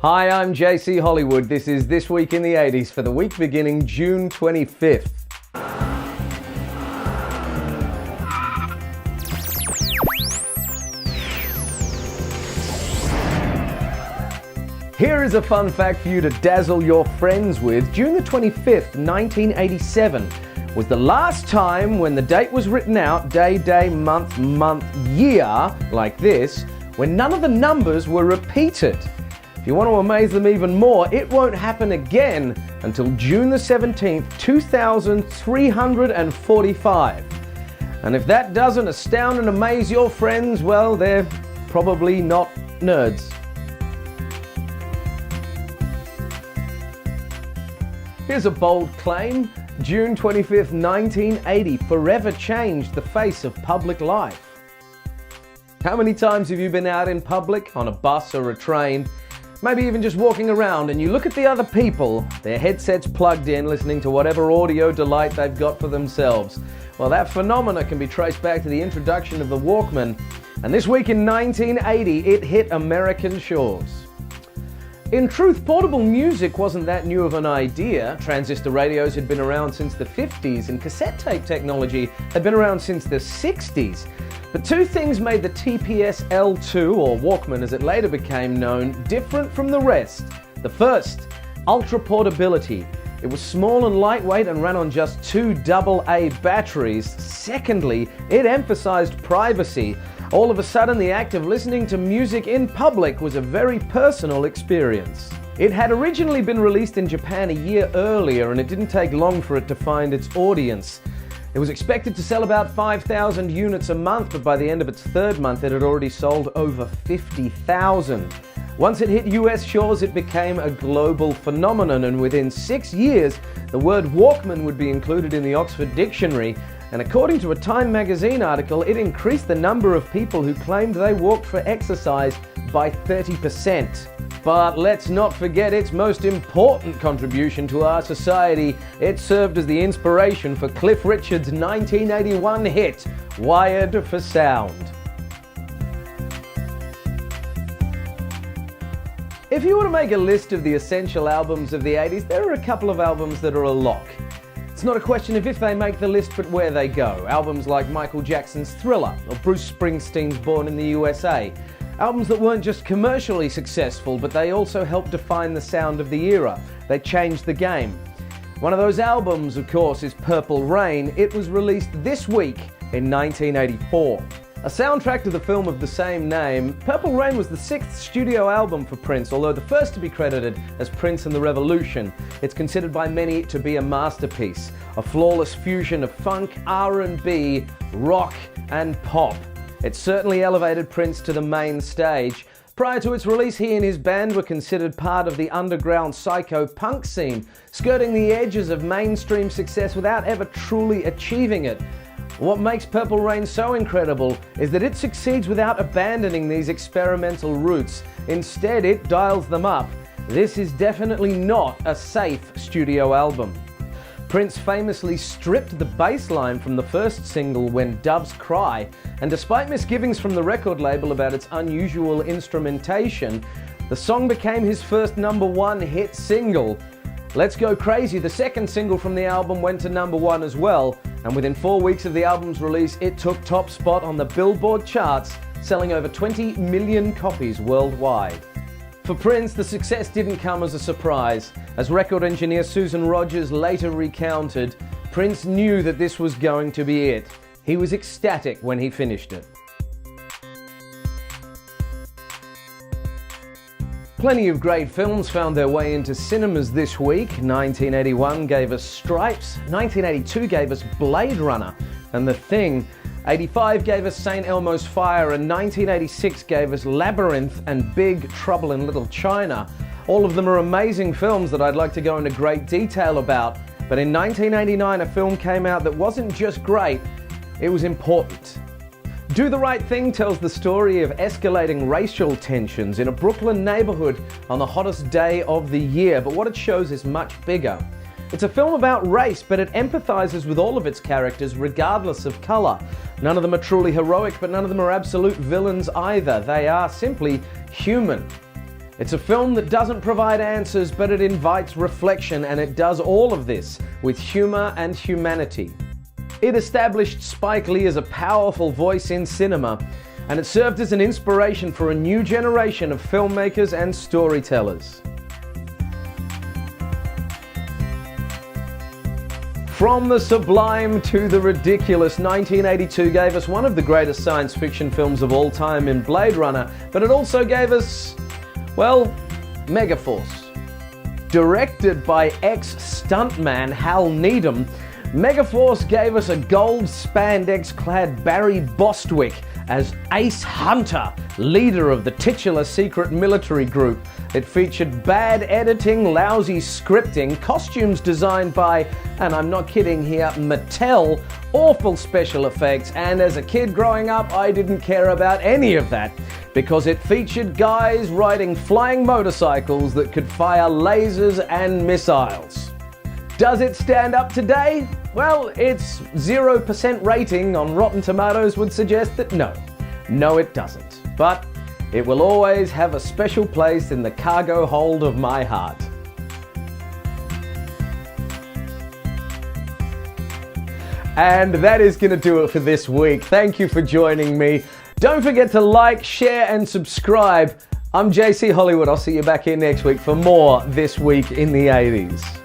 Hi, I'm J.C.Hollywood. This is This Week in the 80s for the week beginning June 25th. Here is a fun fact for you to dazzle your friends with. June the 25th, 1987 was the last time when the date was written out, day, month, year, like this, when none of the numbers were repeated. If you want to amaze them even more, it won't happen again until June the 17th, 2345. And if that doesn't astound and amaze your friends, well, they're probably not nerds. Here's a bold claim. June 25th, 1980 forever changed the face of public life. How many times have you been out in public, on a bus or a train, maybe even just walking around, and you look at the other people, their headsets plugged in, listening to whatever audio delight they've got for themselves? Well, that phenomena can be traced back to the introduction of the Walkman, and this week in 1980, it hit American shores. In truth, portable music wasn't that new of an idea. Transistor radios had been around since the 50s, and cassette tape technology had been around since the 60s. But two things made the TPS-L2, or Walkman as it later became known, different from the rest. The first, ultra portability. It was small and lightweight and ran on just 2 AA batteries. Secondly, it emphasized privacy. All of a sudden, the act of listening to music in public was a very personal experience. It had originally been released in Japan a year earlier, and it didn't take long for it to find its audience. It was expected to sell about 5,000 units a month, but by the end of its third month, it had already sold over 50,000. Once it hit US shores, it became a global phenomenon, and within 6 years, the word Walkman would be included in the Oxford Dictionary. And according to a Time magazine article, it increased the number of people who claimed they walked for exercise by 30%. But let's not forget its most important contribution to our society. It served as the inspiration for Cliff Richard's 1981 hit, Wired for Sound. If you were to make a list of the essential albums of the 80s, there are a couple of albums that are a lock. It's not a question of if they make the list, but where they go. Albums like Michael Jackson's Thriller or Bruce Springsteen's Born in the USA. Albums that weren't just commercially successful, but they also helped define the sound of the era. They changed the game. One of those albums, of course, is Purple Rain. It was released this week in 1984. A soundtrack to the film of the same name, Purple Rain was the 6th studio album for Prince, although the first to be credited as Prince and the Revolution. It's considered by many to be a masterpiece, a flawless fusion of funk, R&B, rock, and pop. It certainly elevated Prince to the main stage. Prior to its release, he and his band were considered part of the underground psycho-punk scene, skirting the edges of mainstream success without ever truly achieving it. What makes Purple Rain so incredible is that it succeeds without abandoning these experimental roots. Instead, it dials them up. This is definitely not a safe studio album. Prince famously stripped the bass line from the first single, When Doves Cry, and despite misgivings from the record label about its unusual instrumentation, the song became his first #1 hit single. Let's Go Crazy, the second single from the album, went to #1 as well, and within 4 weeks of the album's release, it took top spot on the Billboard charts, selling over 20 million copies worldwide. For Prince, the success didn't come as a surprise. As record engineer Susan Rogers later recounted, Prince knew that this was going to be it. He was ecstatic when he finished it. Plenty of great films found their way into cinemas this week. 1981 gave us Stripes, 1982 gave us Blade Runner and The Thing, 85 gave us St. Elmo's Fire, and 1986 gave us Labyrinth and Big Trouble in Little China. All of them are amazing films that I'd like to go into great detail about, but in 1989 a film came out that wasn't just great, it was important. Do the Right Thing tells the story of escalating racial tensions in a Brooklyn neighborhood on the hottest day of the year, but what it shows is much bigger. It's a film about race, but it empathizes with all of its characters regardless of color. None of them are truly heroic, but none of them are absolute villains either. They are simply human. It's a film that doesn't provide answers, but it invites reflection, and it does all of this with humor and humanity. It established Spike Lee as a powerful voice in cinema, and it served as an inspiration for a new generation of filmmakers and storytellers. From the sublime to the ridiculous, 1982 gave us one of the greatest science fiction films of all time in Blade Runner, but it also gave us, well, Megaforce. Directed by ex-stuntman Hal Needham, Megaforce gave us a gold spandex-clad Barry Bostwick as Ace Hunter, leader of the titular secret military group. It featured bad editing, lousy scripting, costumes designed by, and I'm not kidding here, Mattel, awful special effects, and as a kid growing up, I didn't care about any of that because it featured guys riding flying motorcycles that could fire lasers and missiles. Does it stand up today? Well, its 0% rating on Rotten Tomatoes would suggest that no it doesn't. But it will always have a special place in the cargo hold of my heart. And that is going to do it for this week. Thank you for joining me. Don't forget to like, share, and subscribe. I'm J.C.Hollywood. I'll see you back here next week for more This Week in the 80s.